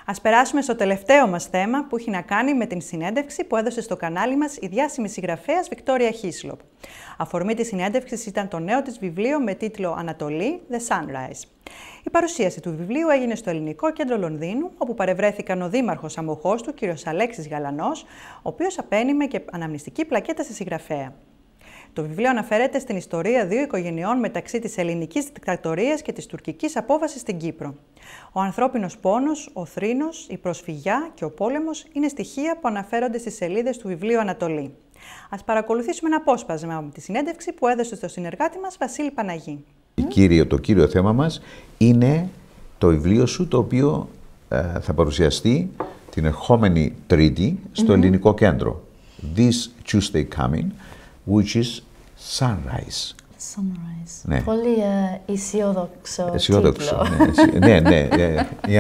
Ας περάσουμε στο τελευταίο μας θέμα που έχει να κάνει με την συνέντευξη που έδωσε στο κανάλι μας η διάσημη συγγραφέας Victoria Hislop. Αφορμή της συνέντευξης ήταν το νέο της βιβλίο με τίτλο «Ανατολή, Sunrise». Η παρουσίαση του βιβλίου έγινε στο Ελληνικό Κέντρο Λονδίνου, όπου παρευρέθηκαν ο δήμαρχος αμοχώς του, κ. Αλέξης Γαλανός, ο οποίος απένιμε και αναμνηστική πλακέτα στη συγγραφέα. Το βιβλίο αναφέρεται στην ιστορία δύο οικογενειών μεταξύ της ελληνικής δικτατορίας και της τουρκικής απόβασης στην Κύπρο. Ο ανθρώπινος πόνος, ο θρήνος, η προσφυγιά και ο πόλεμος είναι στοιχεία που αναφέρονται στις σελίδες του βιβλίου Ανατολή. Ας παρακολουθήσουμε ένα απόσπασμα από τη συνέντευξη που έδωσε στο συνεργάτη μας Βασίλη Παναγή. Το κύριο θέμα μας είναι το βιβλίο σου, το οποίο θα παρουσιαστεί την ερχόμενη Τρίτη στο Ελληνικό Κέντρο. This Tuesday coming, which is Sunrise. Sunrise. Ναι. Πολύ αισιόδοξο Αισιόδοξο. τίτλο. Ναι. Η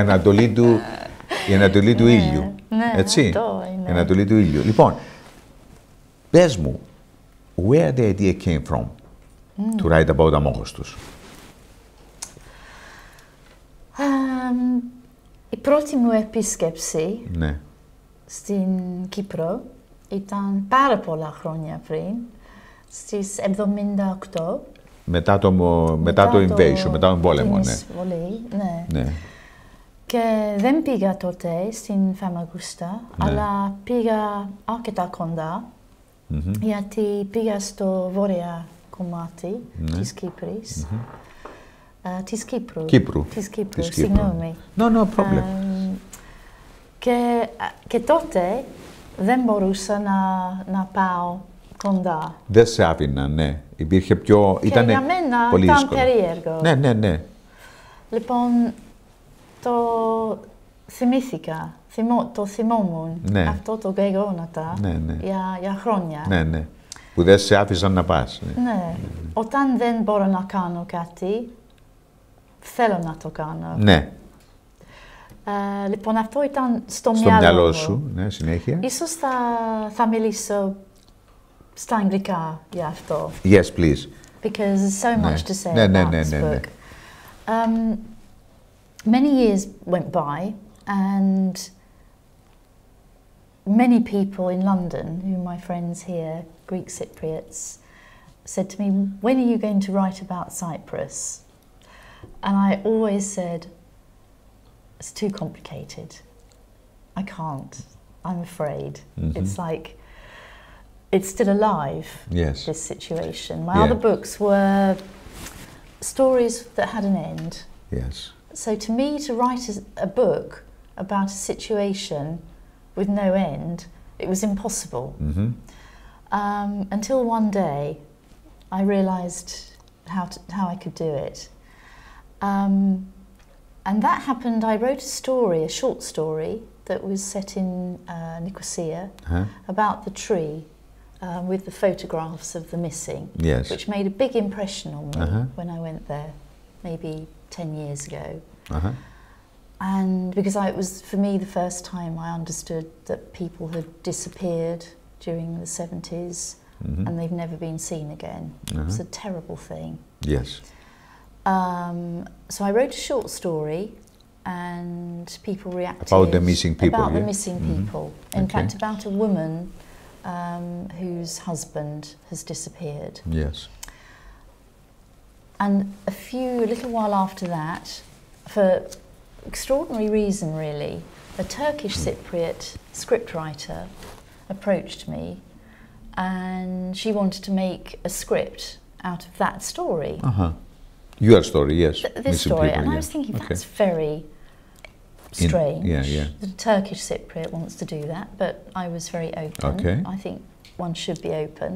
Ανατολή του ήλιου. Ναι, Έτσι. αυτό είναι. Η Ανατολή του ήλιου. Λοιπόν, πες μου, where the idea came from to write about αμόχωστους. Η πρώτη μου επίσκεψη Ναι. στην Κύπρο ήταν πάρα πολλά χρόνια πριν, στις 78. Μετά το invasion, μετά τον πόλεμο, την ναι. εισβολή, ναι. Ναι. Και δεν πήγα τότε στην Φαμαγούστα, αλλά πήγα αρκετά κοντά, γιατί πήγα στο βόρεια κομμάτι της Κύπρης. Της Κύπρου. Της Κύπρου, συγγνώμη. No problem. Και τότε δεν μπορούσα να πάω κοντά. Δεν σε άφηνα, ναι. Υπήρχε πιο... Και για μένα πολύ ήταν δύσκολο. περίεργο. Ναι. Λοιπόν, το θυμήθηκα, το θυμόμουν, αυτό το γεγονότα για χρόνια. Ναι. Που δεν σε άφησαν να πας. Ναι. Όταν δεν μπορώ να κάνω κάτι, θέλω να το κάνω. Ναι. Λοιπόν, αυτό ήταν στο μυαλό μου. σου, ναι, συνέχεια. Ίσως θα μιλήσω στα αγγλικά για αυτό. Yes, please. Because there's so much to say about this book. Many years went by, and many people in London, who are my friends here, Greek Cypriots, said to me, "When are you going to write about Cyprus?" And I always said, "It's too complicated. I can't. I'm afraid." It's like, it's still alive, this situation. My other books were stories that had an end. Yes. So to me, to write a book about a situation with no end, it was impossible. Until one day, I realised how I could do it. And that happened, I wrote a short story, that was set in Nicosia, about the tree, with the photographs of the missing, which made a big impression on me when I went there, maybe 10 years ago. And because it was, for me, the first time I understood that people had disappeared during the 70s and they've never been seen again. It was a terrible thing. Yes. So I wrote a short story, and people reacted about the missing people. About the missing people. In fact, about a woman whose husband has disappeared. Yes. And a little while after that, for extraordinary reason really, a Turkish Cypriot scriptwriter approached me, and she wanted to make a script out of that story. Your story, yes. This story, and I was thinking that's very strange. The Turkish Cypriot wants to do that, but I was very open. I think one should be open.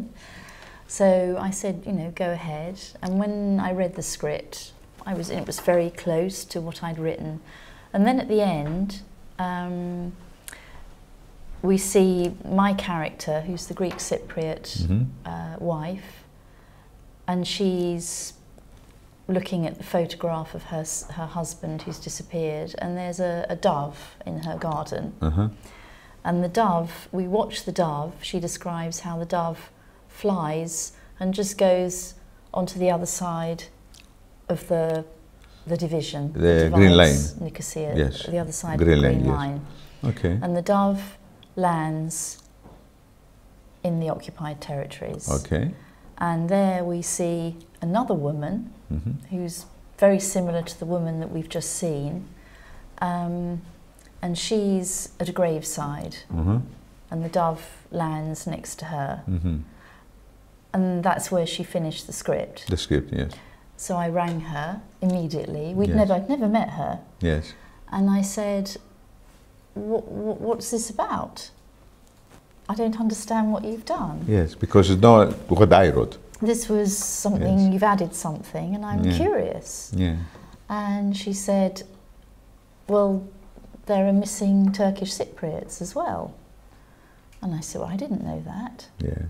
So I said, go ahead. And when I read the script, it was very close to what I'd written. And then at the end, we see my character, who's the Greek Cypriot wife, and she's looking at the photograph of her husband who's disappeared, and there's a dove in her garden. And the dove, we watch the dove, she describes how the dove flies and just goes onto the other side of the the division. The Green Line. Nicosia, yes. the other side Green of the Line, Green yes. Line. Okay. And the dove lands in the occupied territories. Okay. And there we see another woman who's very similar to the woman that we've just seen. And she's at a graveside. And the dove lands next to her. And that's where she finished the script. The script, yes. So I rang her immediately. I'd never met her. Yes. And I said, what's this about? I don't understand what you've done. Yes, because it's not what I wrote. This was something, you've added something, and I'm curious. Yeah. And she said, well, there are missing Turkish Cypriots as well. And I said, well, I didn't know that. Yeah.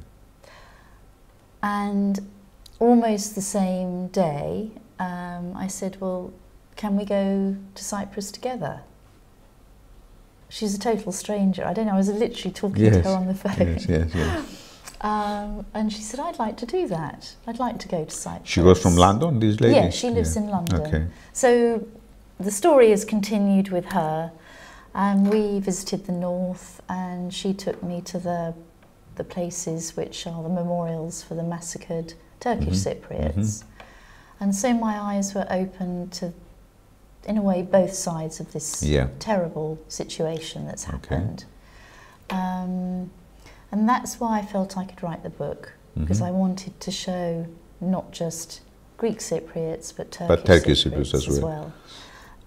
And almost the same day, I said, well, can we go to Cyprus together? She's a total stranger. I don't know, I was literally talking to her on the phone. Yes. And she said, I'd like to do that. I'd like to go to Cyprus. She goes from London, this lady? Yeah, she lives in London. Okay. So the story has continued with her. And we visited the north, and she took me to the places which are the memorials for the massacred Turkish Cypriots. And so my eyes were open to, in a way, both sides of this terrible situation that's happened. And that's why I felt I could write the book, because I wanted to show not just Greek Cypriots, but Turkish Cypriots as well.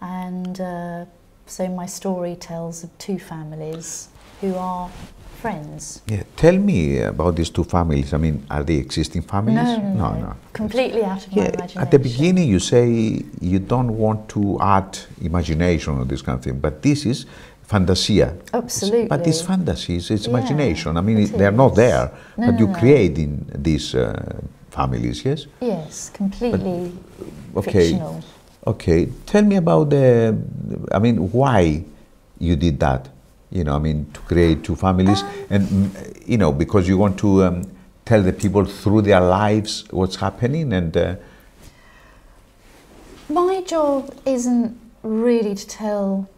And so my story tells of two families who are friends. Yeah, tell me about these two families. I mean, are they existing families? No. Completely out of my imagination. At the beginning you say you don't want to add imagination or this kind of thing, but this is fantasia. Absolutely. But this fantasy is imagination. I mean, they're not there, but you create in these families, yes? Yes, completely fictional. Okay, tell me about why you did that, to create two families, and, because you want to tell the people through their lives what's happening, and... My job isn't really to tell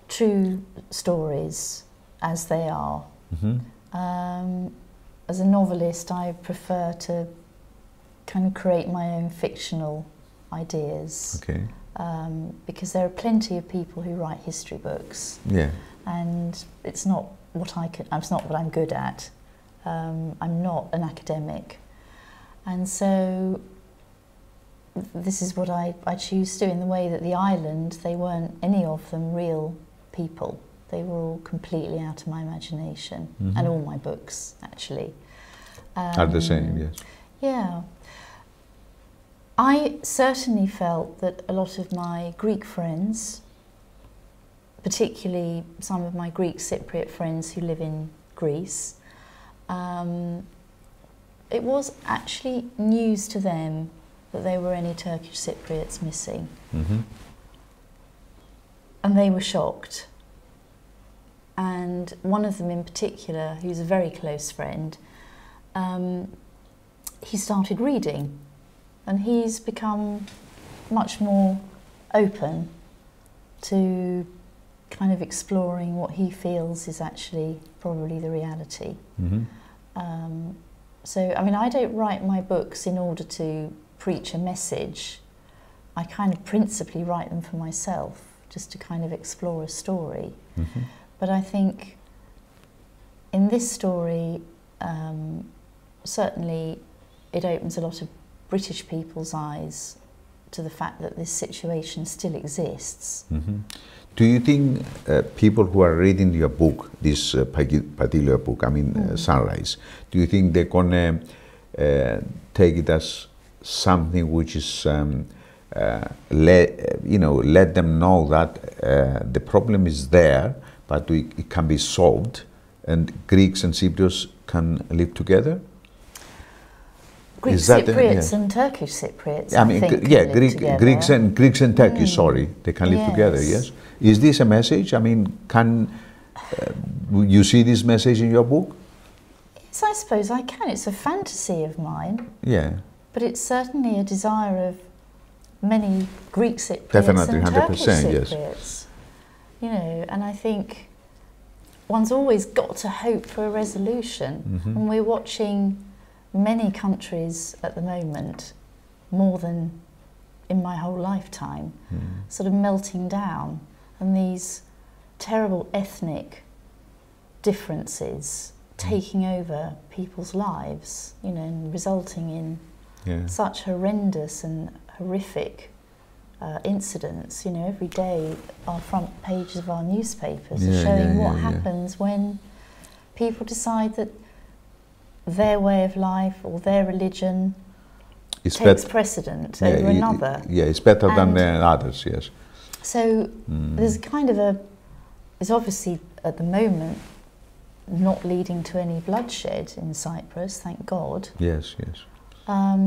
true stories as they are. As a novelist, I prefer to kind of create my own fictional ideas. Okay. Because there are plenty of people who write history books. Yeah. And it's not what it's not what I'm good at. I'm not an academic. And so this is what I choose to do, in the way that the island, they weren't any of them real people. They were all completely out of my imagination. And all my books, actually. Are the same, yes. Yeah. I certainly felt that a lot of my Greek friends, particularly some of my Greek Cypriot friends who live in Greece, it was actually news to them that there were any Turkish Cypriots missing. And they were shocked. And one of them in particular, who's a very close friend, he started reading. And he's become much more open to kind of exploring what he feels is actually probably the reality. So, I mean, I don't write my books in order to preach a message. I kind of principally write them for myself, just to kind of explore a story. But I think in this story, certainly it opens a lot of British people's eyes to the fact that this situation still exists. Do you think people who are reading your book, this particular book, Sunrise, do you think they're going to take it as something which is, let them know that the problem is there, but it can be solved, and Greeks and Cypriots can live together? Greek Cypriots and Turkish Cypriots, I think, Greeks and Turkish, sorry, they can live together, yes? Is this a message? I mean, can you see this message in your book? Yes, I suppose I can. It's a fantasy of mine. Yeah. But it's certainly a desire of many Greek Cypriots Definitely, and 100%, Turkish Cypriots. yes. You know, and I think one's always got to hope for a resolution. And we're watching many countries at the moment, more than in my whole lifetime, sort of melting down, and these terrible ethnic differences taking over people's lives, you know, and resulting in such horrendous and horrific incidents. You know, every day our front pages of our newspapers are showing what happens when people decide that their way of life or their religion takes precedent over another. Yeah, it's better than others, yes. So there's kind of it's obviously at the moment not leading to any bloodshed in Cyprus, thank God. Yes, yes.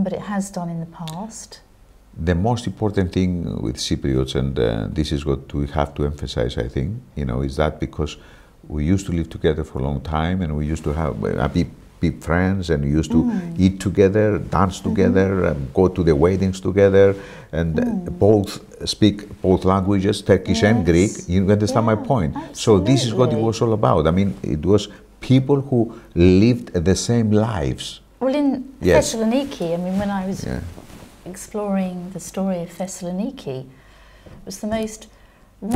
But it has done in the past. The most important thing with Cypriots, and this is what we have to emphasize, I think, you know, is that because we used to live together for a long time, and we used to have be friends, and we used to eat together, dance together, go to the weddings together, and both speak both languages, Turkish and Greek. You understand my point? Absolutely. So this is what it was all about. I mean, it was people who lived the same lives. Well, in Thessaloniki, I mean, when I was exploring the story of Thessaloniki, it was the most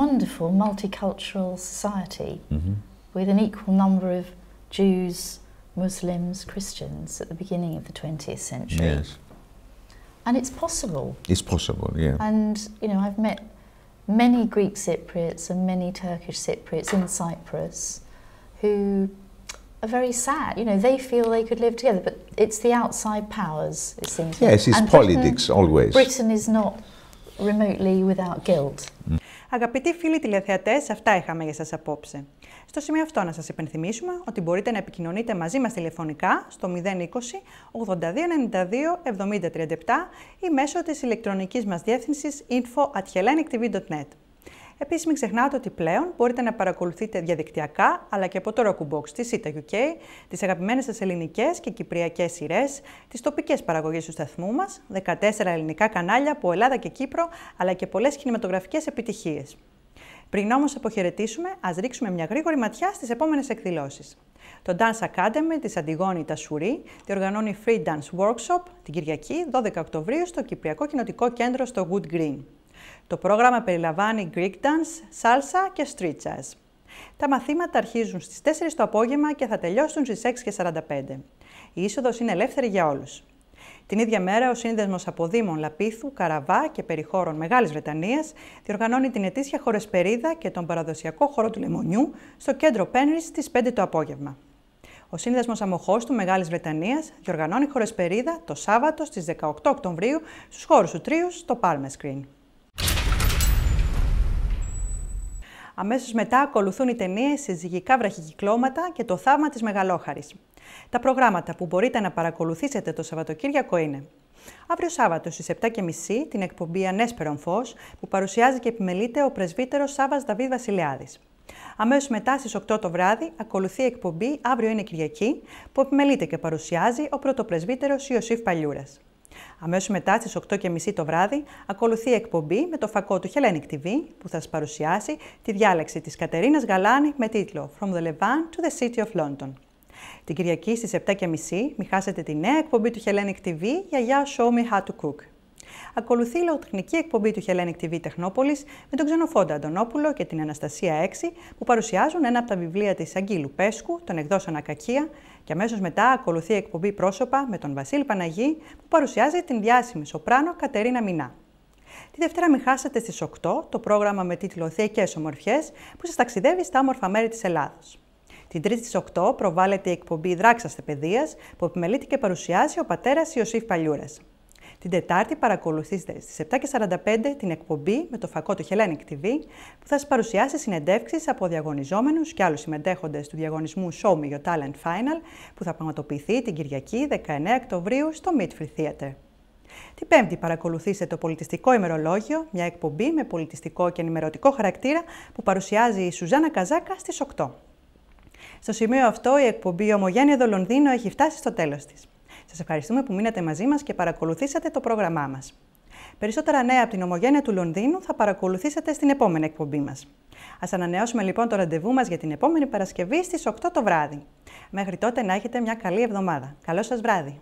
wonderful multicultural society with an equal number of Jews, Muslims, Christians at the beginning of the 20th century. Yes. And it's possible. It's possible, yeah. And, you know, I've met many Greek Cypriots and many Turkish Cypriots in Cyprus who are very sad. You know, they feel they could live together, but it's the outside powers, it seems. Yes, it's politics, always. Britain is not remotely without guilt. Αγαπητοί φίλοι τηλεθεατές, αυτά είχαμε για σας απόψε. Στο σημείο αυτό να σας υπενθυμίσουμε ότι μπορείτε να επικοινωνείτε μαζί μας τηλεφωνικά στο 020 82 92 70 37 ή μέσω της ηλεκτρονικής μας διεύθυνσης info@hellenictv.net. Επίσης, μην ξεχνάτε ότι πλέον μπορείτε να παρακολουθείτε διαδικτυακά, αλλά και από το Roku Box της ΙΤΑ UK, τις αγαπημένες σας ελληνικές και κυπριακές σειρές, τις τοπικές παραγωγές του σταθμού μας, 14 ελληνικά κανάλια από Ελλάδα και Κύπρο, αλλά και πολλές κινηματογραφικές επιτυχίες. Πριν όμως αποχαιρετήσουμε, ας ρίξουμε μια γρήγορη ματιά στις επόμενες εκδηλώσεις. Το Dance Academy της Αντιγόνη Τασουρή διοργανώνει Free Dance Workshop την Κυριακή 12 Οκτωβρίου στο Κυπριακό Κοινοτικό Κέντρο στο Wood Green. Το πρόγραμμα περιλαμβάνει Greek Dance, Salsa και Street Jazz. Τα μαθήματα αρχίζουν στις 4 το απόγευμα και θα τελειώσουν στις 6:45. Η είσοδος είναι ελεύθερη για όλους. Την ίδια μέρα, ο Σύνδεσμος Αποδήμων Λαπίθου, Καραβά και Περιχώρων Μεγάλης Βρετανίας διοργανώνει την ετήσια χορεσπερίδα και τον παραδοσιακό χώρο του Λεμονιού στο κέντρο Πένρις στις 5 το απόγευμα. Ο Σύνδεσμος Αμοχώστου Μεγάλης Βρετανίας διοργανώνει χορεσπερίδα το Σάββατο στις 18 Οκτωβρίου στους χώρους του Τρίου στο Palmer Screen. Αμέσως μετά ακολουθούν οι ταινίες «Συζυγικά βραχικυκλώματα» και «Το θαύμα της Μεγαλόχαρης». Τα προγράμματα που μπορείτε να παρακολουθήσετε το Σαββατοκύριακο είναι: αύριο Σάββατο στις 7:30 την εκπομπή «Ανέσπερον φως» που παρουσιάζει και επιμελείται ο πρεσβύτερος Σάββας Δαβίδ Βασιλιάδης. Αμέσως μετά στις 8 το βράδυ ακολουθεί η εκπομπή «Αύριο είναι Κυριακή» που επιμελείται και παρουσιάζει ο πρωτοπρεσβύτερος Ιωσήφ Παλιούρας. Αμέσως μετά στις 8:30 το βράδυ ακολουθεί η εκπομπή με το φακό του Hellenic TV που θα σας παρουσιάσει τη διάλεξη της Κατερίνας Γαλάνη με τίτλο «From the Levant to the City of London». Την Κυριακή στις 7:30 μη χάσετε τη νέα εκπομπή του Hellenic TV «Γιαγιά Show Me How to Cook». Ακολουθεί η λογοτεχνική εκπομπή του Hellenic TV Τεχνόπολης με τον Ξενοφόντα Αντωνόπουλο και την Αναστασία 6 που παρουσιάζουν ένα από τα βιβλία της Αγγίλου Πέσκου, των εκδόσεων Ακακία, και αμέσως μετά ακολουθεί η εκπομπή Πρόσωπα με τον Βασίλη Παναγή που παρουσιάζει την διάσημη σοπράνο Κατερίνα Μινά. Τη Δευτέρα μην χάσετε στις 8 το πρόγραμμα με τίτλο «Θεϊκές ομορφιές» που σας ταξιδεύει στα όμορφα μέρη της Ελλάδος. Την Τρίτη στις 8 προβάλλεται η εκπομπή «Δράξαστε Παιδείας» που επιμελείται και παρουσιάζει ο πατέρας Ιωσήφ Παλιούρας. Την Τετάρτη παρακολουθήστε στις 7:45 την εκπομπή με το φακό του Hellenic TV που θα σας παρουσιάσει συνεντεύξεις από διαγωνιζόμενους και άλλους συμμετέχοντες του διαγωνισμού Show Me Your Talent Final που θα πραγματοποιηθεί την Κυριακή 19 Οκτωβρίου στο Midfield Theatre. Την Πέμπτη παρακολουθήστε το πολιτιστικό ημερολόγιο, μια εκπομπή με πολιτιστικό και ενημερωτικό χαρακτήρα που παρουσιάζει η Σουζάννα Καζάκα στις 8. Στο σημείο αυτό η εκπομπή «ΟΜΟΓΕΝΕΙΑ ΕΔΩ ΛΟΝΔΙΝΟ» έχει φτάσει στο τέλος της. Σας ευχαριστούμε που μείνατε μαζί μας και παρακολουθήσατε το πρόγραμμά μας. Περισσότερα νέα από την Ομογένεια του Λονδίνου θα παρακολουθήσετε στην επόμενη εκπομπή μας. Ας ανανεώσουμε λοιπόν το ραντεβού μας για την επόμενη Παρασκευή στις 8 το βράδυ. Μέχρι τότε να έχετε μια καλή εβδομάδα. Καλό σας βράδυ!